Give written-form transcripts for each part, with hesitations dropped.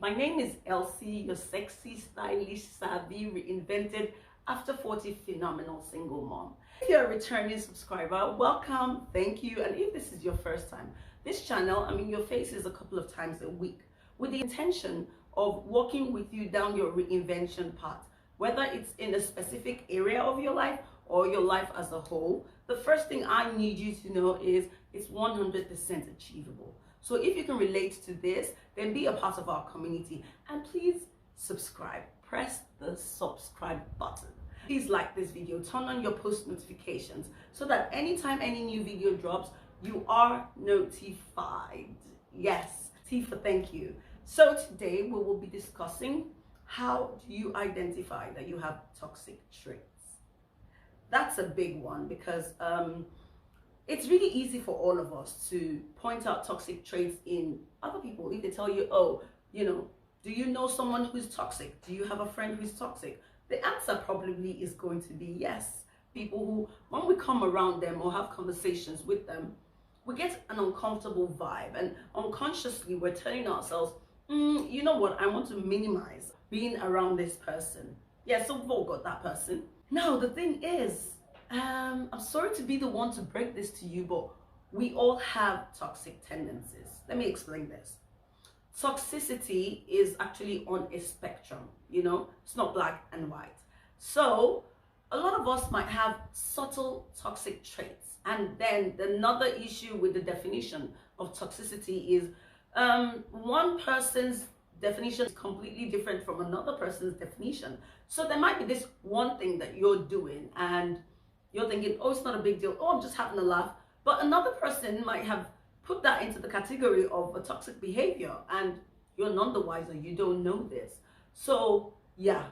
My name is Elsie, your sexy, stylish, savvy, reinvented, after 40 phenomenal single mom. If you're a returning subscriber, welcome, thank you. And if this is your first time, this channel, your face is a couple of times a week with the intention of walking with you down your reinvention path, whether it's in a specific area of your life or your life as a whole. The first thing I need you to know is it's 100% achievable. So if you can relate to this, then be a part of our community. And please subscribe. Press the subscribe button. Please like this video. Turn on your post notifications so that anytime any new video drops, you are notified. Yes, T for thank you. So today we will be discussing how do you identify that you have toxic traits. That's a big one because it's really easy for all of us to point out toxic traits in other people. If they tell you, oh, do you know someone who's toxic? Do you have a friend who's toxic? The answer probably is going to be yes. People who, when we come around them or have conversations with them, we get an uncomfortable vibe, and unconsciously we're telling ourselves, you know what, I want to minimize being around this person. Yeah, so we've all got that person. Now, the thing is, I'm sorry to be the one to break this to you, but we all have toxic tendencies. Let me explain this. Toxicity is actually on a spectrum, it's not black and white. So a lot of us might have subtle toxic traits. And then another issue with the definition of toxicity is one person's definition is completely different from another person's definition. So there might be this one thing that you're doing and you're thinking, oh, it's not a big deal. Oh, I'm just having a laugh. But another person might have put that into the category of a toxic behavior, and you're none the wiser. You don't know this. So yeah,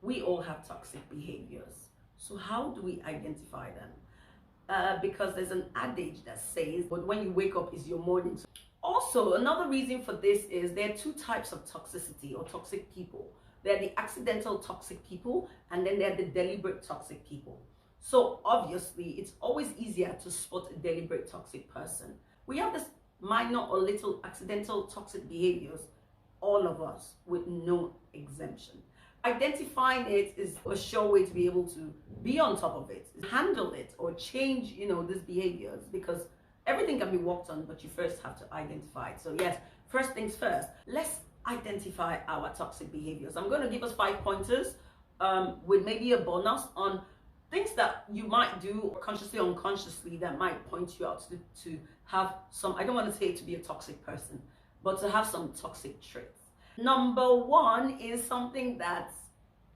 we all have toxic behaviors. So how do we identify them? Because there's an adage that says, but when you wake up is your morning. Also, another reason for this is there are two types of toxicity or toxic people. They're the accidental toxic people, and then they're the deliberate toxic people. So obviously, it's always easier to spot a deliberate toxic person. We have this minor or little accidental toxic behaviors, all of us, with no exemption. Identifying it is a sure way to be able to be on top of it, handle it, or change, these behaviors, because everything can be worked on, but you first have to identify it. So yes, first things first, let's identify our toxic behaviors. I'm going to give us 5 pointers with maybe a bonus on things that you might do consciously or unconsciously that might point you out to have some, I don't want to say to be a toxic person, but to have some toxic traits. Number one is something that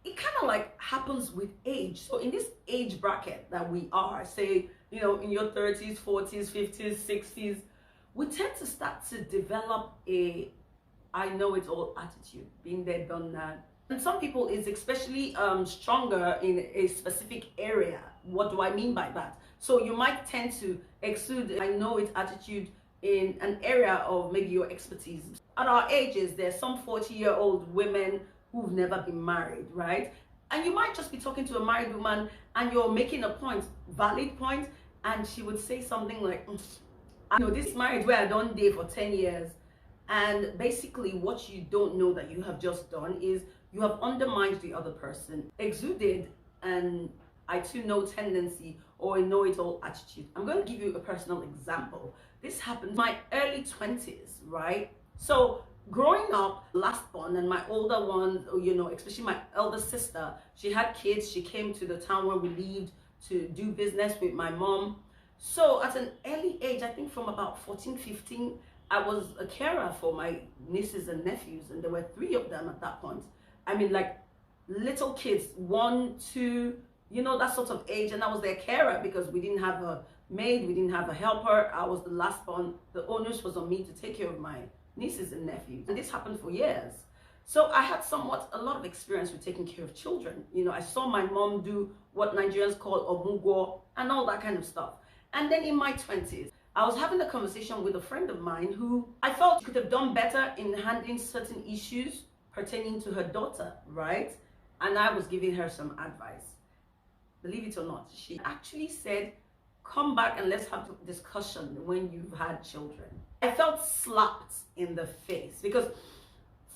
it kind of like happens with age. So in this age bracket that we are, say, in your 30s, 40s, 50s, 60s, we tend to start to develop a I know it all attitude, being there, done that. And some people is especially stronger in a specific area. What do I mean by that? So you might tend to exude I know it attitude in an area of maybe your expertise. At our ages, there's some 40-year-old women who've never been married, right? And you might just be talking to a married woman and you're making a point, valid point, and she would say something like, this marriage where I don't date for 10 years. And basically what you don't know that you have just done is you have undermined the other person, exuded an I too know tendency or a know-it-all attitude. I'm going to give you a personal example. This happened in my early 20s, right? So growing up, last born, and my older one, especially my elder sister, she had kids. She came to the town where we lived to do business with my mom. So at an early age, I think from about 14, 15, I was a carer for my nieces and nephews, and there were 3 of them at that point. Like little kids, 1, 2, that sort of age, and I was their carer because we didn't have a maid, we didn't have a helper. I was the last born. The onus was on me to take care of my nieces and nephews, and this happened for years. So I had a lot of experience with taking care of children. I saw my mom do what Nigerians call omugo and all that kind of stuff. And then in my 20s, I was having a conversation with a friend of mine who I felt could have done better in handling certain issues pertaining to her daughter, right? And I was giving her some advice. Believe it or not, she actually said, come back and let's have a discussion when you've had children. I felt slapped in the face because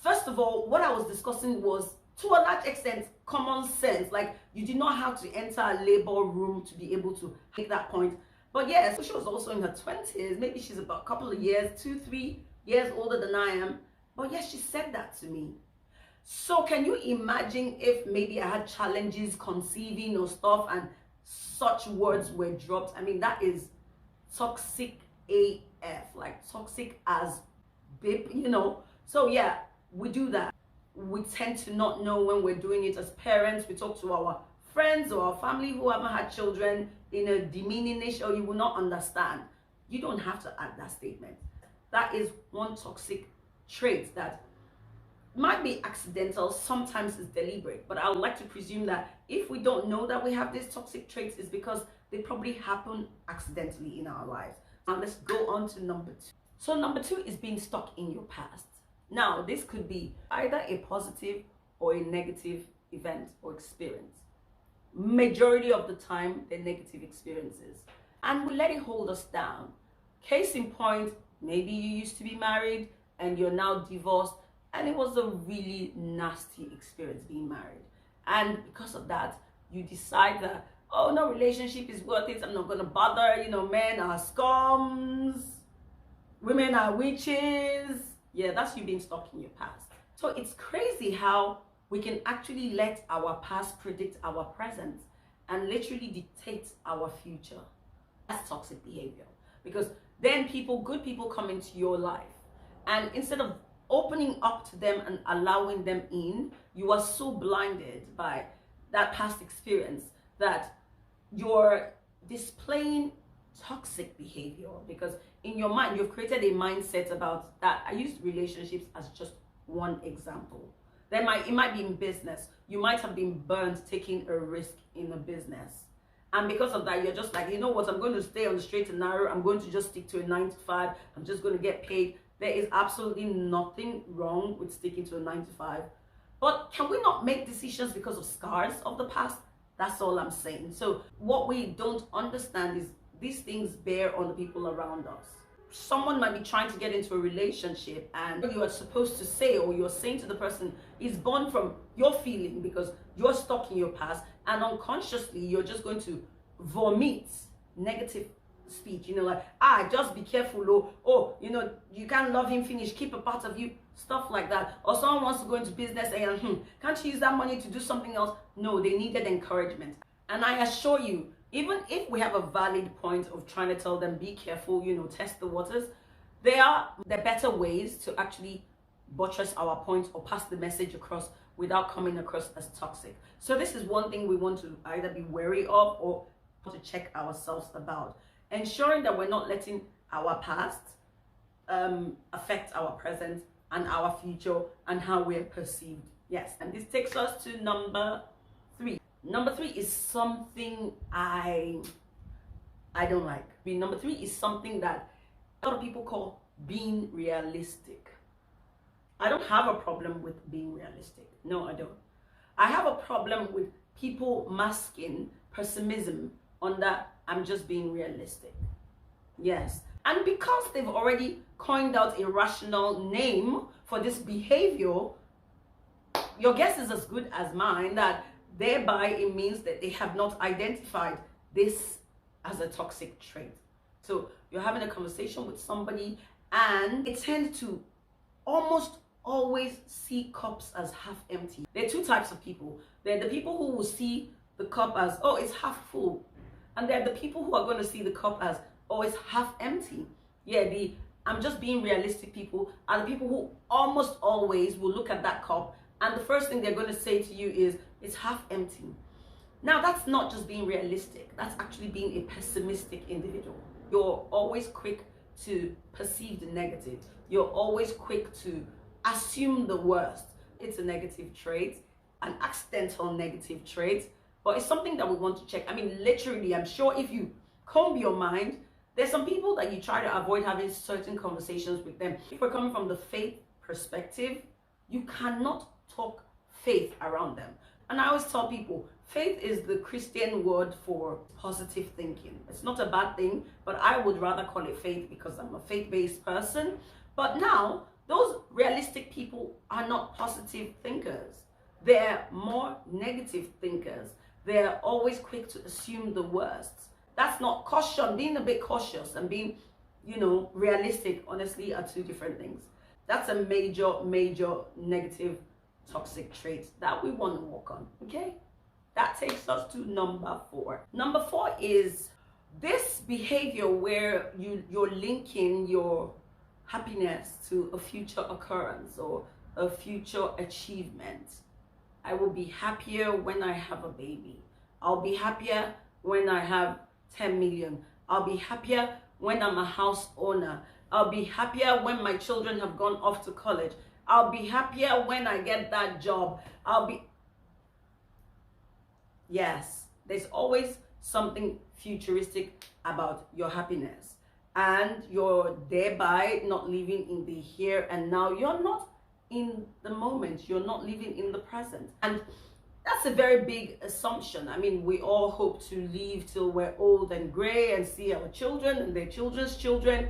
First of all, what I was discussing was, to a large extent, common sense. Like, you did not have to enter a labor room to be able to make that point. But yes, she was also in her 20s. Maybe she's about a couple of years, 2-3 years older than I am. But yes, she said that to me. So can you imagine if maybe I had challenges conceiving or stuff and such words were dropped? I mean, that is toxic AF, like toxic as bip, you know. So yeah, we do that. We tend to not know when we're doing it as parents. We talk to our friends or our family who haven't had children in a demeaning nature, you will not understand. You don't have to add that statement. That is one toxic trait that might be accidental, sometimes it's deliberate, but I would like to presume that if we don't know that we have these toxic traits, it's because they probably happen accidentally in our lives. Now let's go on to number 2. So number 2 is being stuck in your past. Now this could be either a positive or a negative event or experience. Majority of the time, they're negative experiences, and we let it hold us down. Case in point, maybe you used to be married and you're now divorced, and it was a really nasty experience being married, and because of that you decide that, oh, no relationship is worth it, I'm not gonna bother, you know, men are scums, women are witches. Yeah, that's you being stuck in your past. So it's crazy how we can actually let our past predict our present and literally dictate our future. That's toxic behavior, because then good people come into your life, and instead of opening up to them and allowing them in, you are so blinded by that past experience that you're displaying toxic behavior, because in your mind you've created a mindset about that. I use relationships as just one example. It might be in business. You might have been burned taking a risk in a business, and because of that you're just like, you know what, I'm going to stay on the straight and narrow, I'm going to just stick to a 9-to-5, I'm just going to get paid. There is absolutely nothing wrong with sticking to a 9-to-5, but can we not make decisions because of scars of the past? That's all I'm saying. So what we don't understand is these things bear on the people around us. Someone might be trying to get into a relationship, and what you are supposed to say or you're saying to the person is born from your feeling, because you're stuck in your past, and unconsciously you're just going to vomit negative speech, you know, like, just be careful, oh, you know, you can't love him finish, keep a part of you, stuff like that. Or someone wants to go into business and can't you use that money to do something else? No, they needed encouragement. And I assure you, even if we have a valid point of trying to tell them, be careful, you know, test the waters, there are better ways to actually buttress our point or pass the message across without coming across as toxic. So this is one thing we want to either be wary of or to check ourselves about, ensuring that we're not letting our past affect our present and our future and how we're perceived. Yes, and this takes us to number 3. Number 3 is something I don't like. Number 3 is something that a lot of people call being realistic. I don't have a problem with being realistic. No, I don't. I have a problem with people masking pessimism under I'm just being realistic. Yes. And because they've already coined out a rational name for this behavior, your guess is as good as mine that thereby it means that they have not identified this as a toxic trait. So you're having a conversation with somebody and they tend to almost always see cups as half empty. There are 2 types of people. There are the people who will see the cup as, oh, it's half full. And there are the people who are going to see the cup as, oh, it's half empty. Yeah, the I'm just being realistic people are the people who almost always will look at that cup and the first thing they're going to say to you is, it's half empty. Now, that's not just being realistic. That's actually being a pessimistic individual. You're always quick to perceive the negative. You're always quick to assume the worst. It's a negative trait, an accidental negative trait, but it's something that we want to check. I mean, literally, I'm sure if you comb your mind, there's some people that you try to avoid having certain conversations with them. If we're coming from the faith perspective, you cannot talk faith around them. And I always tell people, faith is the Christian word for positive thinking. It's not a bad thing, but I would rather call it faith because I'm a faith-based person. But now, those realistic people people are not positive thinkers. They're more negative thinkers. They're always quick to assume the worst. That's not caution. Being a bit cautious and being, realistic, honestly, are two different things. That's a major, major negative toxic trait that we want to work on, okay? That takes us to number 4. Number 4 is this behavior where you're linking your happiness to a future occurrence or a future achievement. I will be happier when I have a baby. I'll be happier when I have 10 million. I'll be happier when I'm a house owner. I'll be happier when my children have gone off to college. I'll be happier when I get that job. Yes, there's always something futuristic about your happiness. And you're thereby not living in the here and now. You're not in the moment. You're not living in the present. And that's a very big assumption. I mean, we all hope to live till we're old and gray and see our children and their children's children.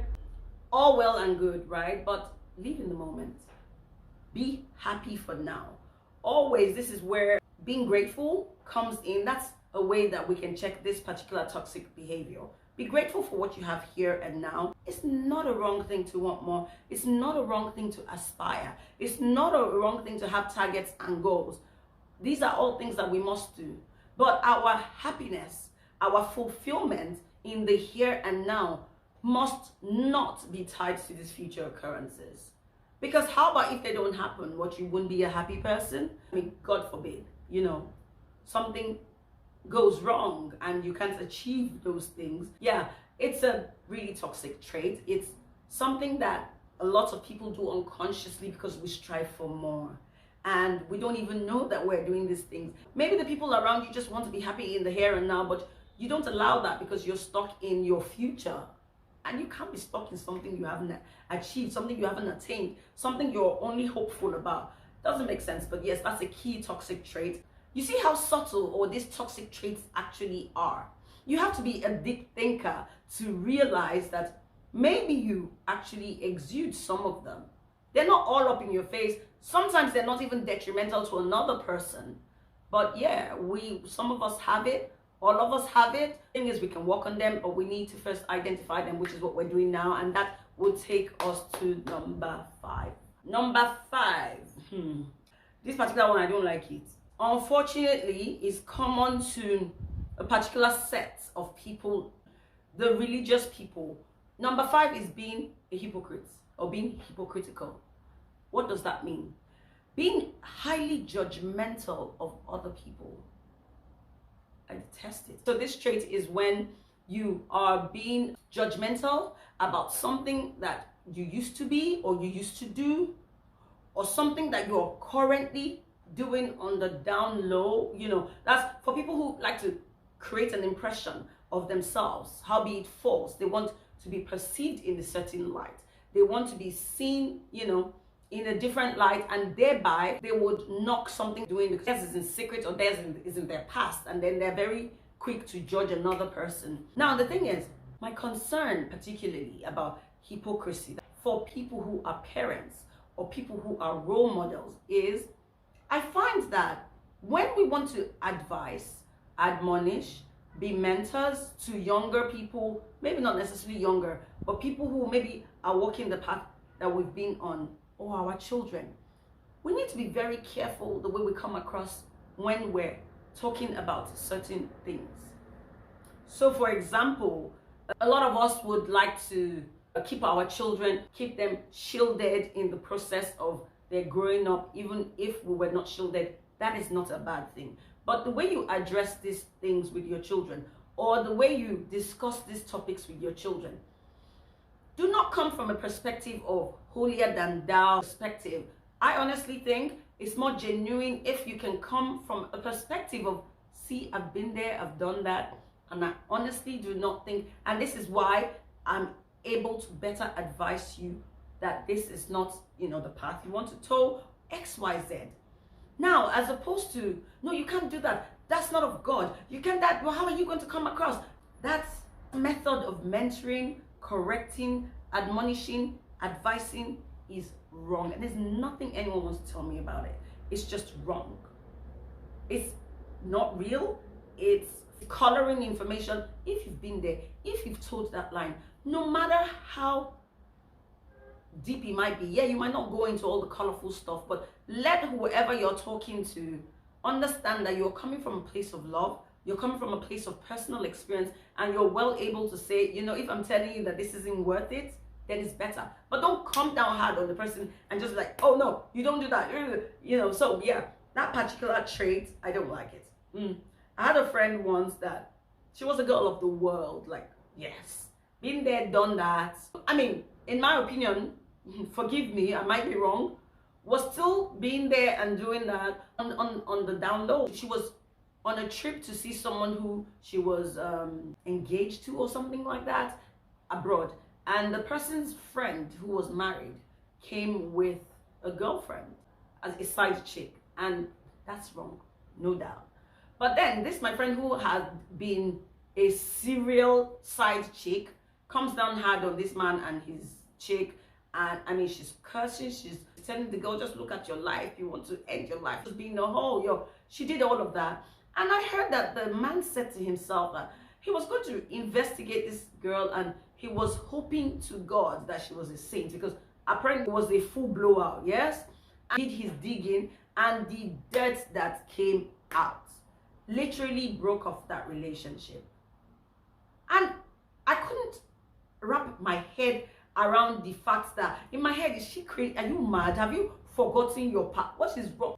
All well and good, right? But live in the moment. Be happy for now. Always, this is where being grateful comes in. That's a way that we can check this particular toxic behavior. Be grateful for what you have here and now. It's not a wrong thing to want more. It's not a wrong thing to aspire. It's not a wrong thing to have targets and goals. These are all things that we must do. But our happiness, our fulfillment in the here and now must not be tied to these future occurrences. Because how about if they don't happen, what, you wouldn't be a happy person? I mean, God forbid, something goes wrong and you can't achieve those things. Yeah, it's a really toxic trait. It's something that a lot of people do unconsciously because we strive for more. And we don't even know that we're doing these things. Maybe the people around you just want to be happy in the here and now, but you don't allow that because you're stuck in your future. And you can't be stuck in something you haven't achieved, something you haven't attained, something you're only hopeful about. Doesn't make sense, but yes, that's a key toxic trait. You see how subtle all these toxic traits actually are. You have to be a deep thinker to realize that maybe you actually exude some of them. They're not all up in your face. Sometimes they're not even detrimental to another person. But yeah, some of us have it. All of us have it. The thing is, we can work on them, but we need to first identify them, which is what we're doing now. And that will take us to number 5. Number 5. This particular one, I don't like it. Unfortunately, it's common to a particular set of people, the religious people. Number 5 is being a hypocrite or being hypocritical. What does that mean? Being highly judgmental of other people. I detest it. So this trait is when you are being judgmental about something that you used to be or you used to do, or something that you're currently doing on the down low. That's for people who like to create an impression of themselves, howbeit false. They want to be perceived in a certain light. They want to be seen, in a different light, and thereby they would knock something doing because theirs is in secret or theirs is in their past, and then they're very quick to judge another person. Now, the thing is, my concern particularly about hypocrisy for people who are parents or people who are role models is, I find that when we want to advise, admonish, be mentors to younger people, maybe not necessarily younger, but people who maybe are walking the path that we've been on, or our children, we need to be very careful the way we come across when we're talking about certain things. So for example, a lot of us would like to keep our children, keep them shielded in the process of their growing up, even if we were not shielded. That is not a bad thing. But the way you address these things with your children, or the way you discuss these topics with your children, do not come from a perspective of holier than thou perspective. I honestly think it's more genuine if you can come from a perspective of, see, I've been there, I've done that, and I honestly do not think, and this is why I'm able to better advise you that this is not, the path you want to toe, X, Y, Z. Now, as opposed to, no, you can't do that. That's not of God. You can't that. Well, how are you going to come across? That's a method of mentoring, correcting, admonishing, advising is wrong. And there's nothing anyone wants to tell me about it. It's just wrong. It's not real. It's coloring information. If you've been there, if you've told that line, no matter how deep it might be, yeah, you might not go into all the colorful stuff, but let whoever you're talking to understand that you're coming from a place of love, you're coming from a place of personal experience, and you're well able to say, you know, if I'm telling you that this isn't worth it, then it's better. But don't come down hard on the person and just like, oh no, you don't do that, you know. So yeah, that particular trait, I don't like it. I had a friend once that she was a girl of the world, like, yes, been there, done that. I mean, in my opinion, forgive me, I might be wrong, was still being there and doing that on the down low. She was on a trip to see someone who she was engaged to or something like that abroad. And the person's friend who was married came with a girlfriend as a side chick. And that's wrong, no doubt. But then this, my friend who had been a serial side chick, comes down hard on this man and his chick. And I mean, she's cursing, she's telling the girl, just look at your life, you want to end your life, just being a hoe, yo. She did all of that. And I heard that the man said to himself that he was going to investigate this girl, and he was hoping to God that she was a saint, because apparently it was a full blowout, yes? And he did his digging, and the dirt that came out literally broke off that relationship. And I couldn't wrap my head around the fact that, in my head, is she crazy? Are you mad? Have you forgotten your power? What is wrong?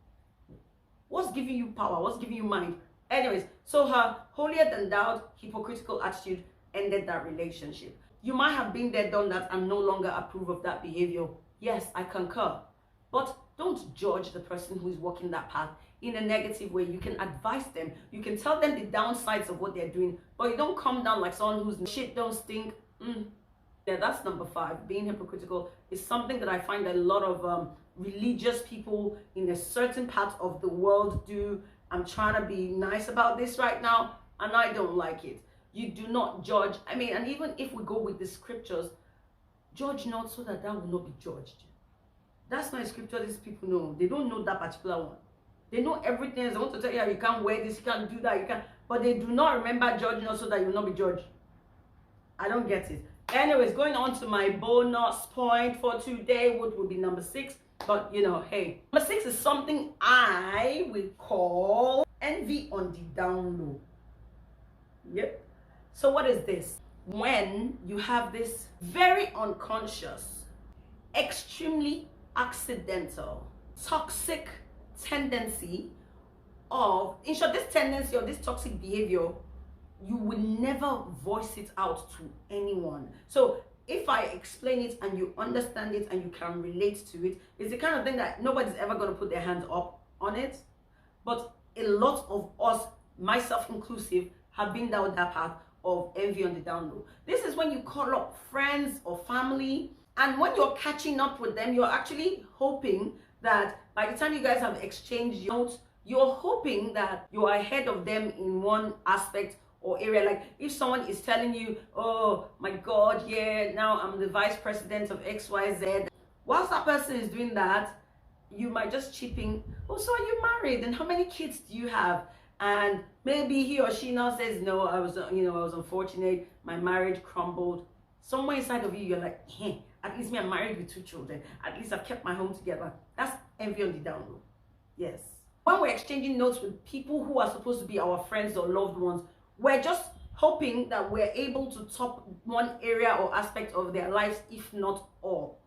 What's giving you power? What's giving you mind? Anyways, so her holier than thou, hypocritical attitude ended that relationship. You might have been there, done that, and no longer approve of that behavior. Yes, I concur. But don't judge the person who is walking that path in a negative way. You can advise them. You can tell them the downsides of what they're doing. But you don't come down like someone whose shit don't stink. Yeah, that's number 5. Being hypocritical is something that I find a lot of religious people in a certain part of the world do. I'm trying to be nice about this right now, and I don't like it. You do not judge. I mean, and even if we go with the scriptures, judge not so that thou will not be judged. That's not a scripture these people know. They don't know that particular one. They know everything. They want to tell you, you can't wear this, you can't do that, you can't. But they do not remember judge not so that you will not be judged. I don't get it. Anyways, going on to my bonus point for today, which would be number 6. But you know, hey, number 6 is something I will call envy on the down low. Yep. So what is this? When you have this very unconscious, extremely accidental, toxic tendency of, in short, this tendency or this toxic behavior, you will never voice it out to anyone. So if I explain it and you understand it and you can relate to it, it's the kind of thing that nobody's ever going to put their hands up on it. But a lot of us, myself inclusive, have been down that path of envy on the down low. This is when you call up friends or family, and when you're catching up with them, you're actually hoping that by the time you guys have exchanged notes, you're hoping that you're ahead of them in one aspect or area. Like if someone is telling you, oh my God, yeah, now I'm the vice president of XYZ. Whilst that person is doing that, you might just chip in, oh, so are you married? And how many kids do you have? And maybe he or she now says, no, I was unfortunate. My marriage crumbled. Somewhere inside of you, you're like, hey, at least me, I'm married with 2 children. At least I've kept my home together. That's envy on the down low. Yes. When we're exchanging notes with people who are supposed to be our friends or loved ones, we're just hoping that we're able to top one area or aspect of their lives, if not all.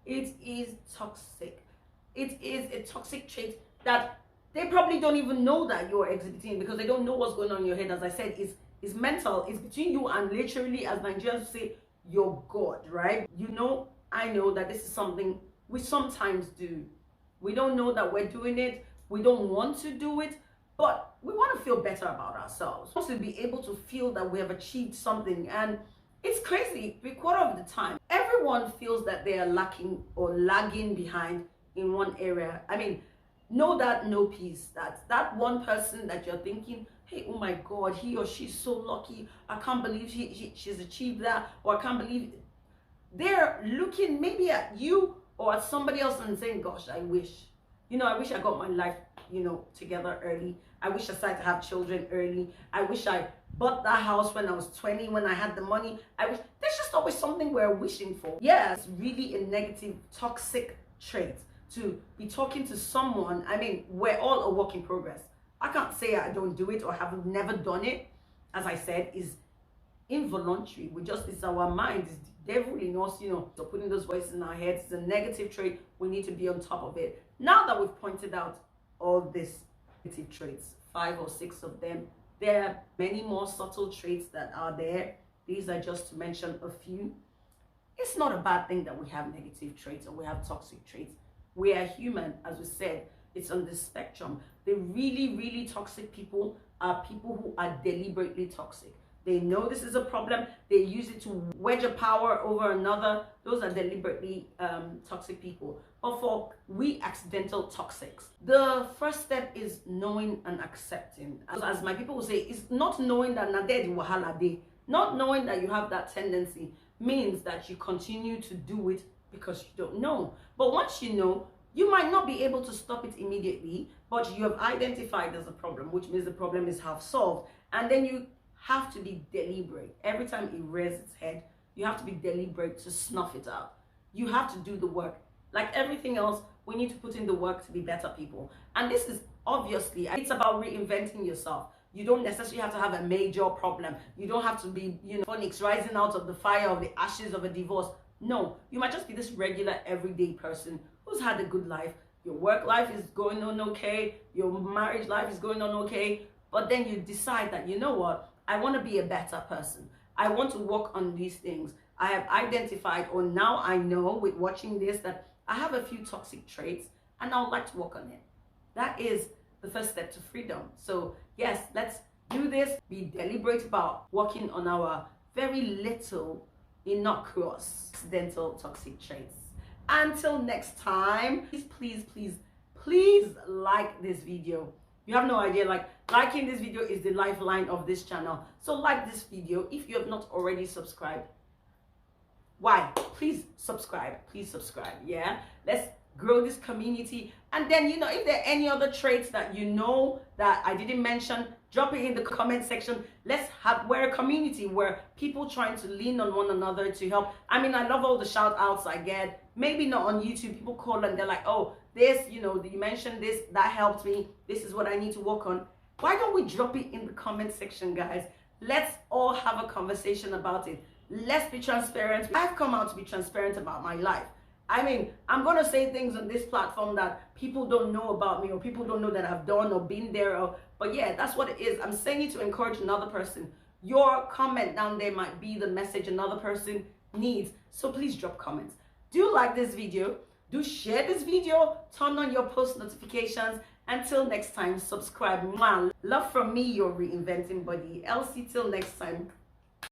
It is toxic. It is a toxic trait that they probably don't even know that you're exhibiting, because they don't know what's going on in your head. As I said, it's mental. It's between you and, literally, as Nigerians say, your God, right? You know, I know that this is something we sometimes do. We don't know that we're doing it. We don't want to do it, but we want to feel better about ourselves. We want to be able to feel that we have achieved something. And it's crazy, 1/4 of the time, everyone feels that they are lacking or lagging behind in one area. I mean, know that, no peace. That one person that you're thinking, hey, oh my God, he or she's so lucky. I can't believe she's achieved that. Or I can't believe they're looking maybe at you or at somebody else and saying, gosh, I wish, I wish I got my life, together early. I wish I started to have children early. I wish I bought that house when I was 20, when I had the money. There's just always something we're wishing for. Yeah, it's really a negative, toxic trait to be talking to someone. I mean, we're all a work in progress. I can't say I don't do it or have never done it. As I said, is involuntary. It's our mind, it's the devil in us, so putting those voices in our heads. It's a negative trait. We need to be on top of it. Now that we've pointed out all these negative traits, 5 or 6 of them, there are many more subtle traits that are there. These are just to mention a few. It's not a bad thing that we have negative traits or we have toxic traits. We are human, as we said. It's on the spectrum. The really, really toxic people are people who are deliberately toxic. They know this is a problem. They use it to wedge a power over another. Those are deliberately toxic people. But for we accidental toxics, the first step is knowing and accepting. As my people will say, it's not knowing that naded wahala day. Not knowing that you have that tendency means that you continue to do it because you don't know. But once you know, you might not be able to stop it immediately, but you have identified there's a problem, which means the problem is half solved. And then you have to be deliberate. Every time it rears its head, you have to be deliberate to snuff it out. You have to do the work. Like everything else, we need to put in the work to be better people. And this is obviously, it's about reinventing yourself. You don't necessarily have to have a major problem. You don't have to be, phoenix rising out of the fire of the ashes of a divorce. No, you might just be this regular, everyday person who's had a good life. Your work life is going on okay. Your marriage life is going on okay. But then you decide that, you know what? I want to be a better person. I want to work on these things. I have identified, or now I know with watching this, that I have a few toxic traits and I would like to work on it. That is the first step to freedom. So yes, let's do this. Be deliberate about working on our very little innocuous accidental toxic traits. Until next time, please like this video. You have no idea, liking this video is the lifeline of this channel. So like this video. If you have not already subscribed, why? Please subscribe. Yeah, let's grow this community. And then, if there are any other traits that that I didn't mention, drop it in the comment section. We're a community where people trying to lean on one another to help. I mean, I love all the shout outs I get. Maybe not on YouTube. People call and they're like, oh, this, you mentioned this, that helped me. This is what I need to work on. Why don't we drop it in the comment section, guys? Let's all have a conversation about it. Let's be transparent. I've come out to be transparent about my life. I mean, I'm going to say things on this platform that people don't know about me, or people don't know that I've done or been there. But yeah, that's what it is. I'm saying it to encourage another person. Your comment down there might be the message another person needs. So please drop comments. Do like this video. Do share this video. Turn on your post notifications. Until next time, subscribe. Mwah. Love from me, your reinventing buddy, Elsie. Till next time.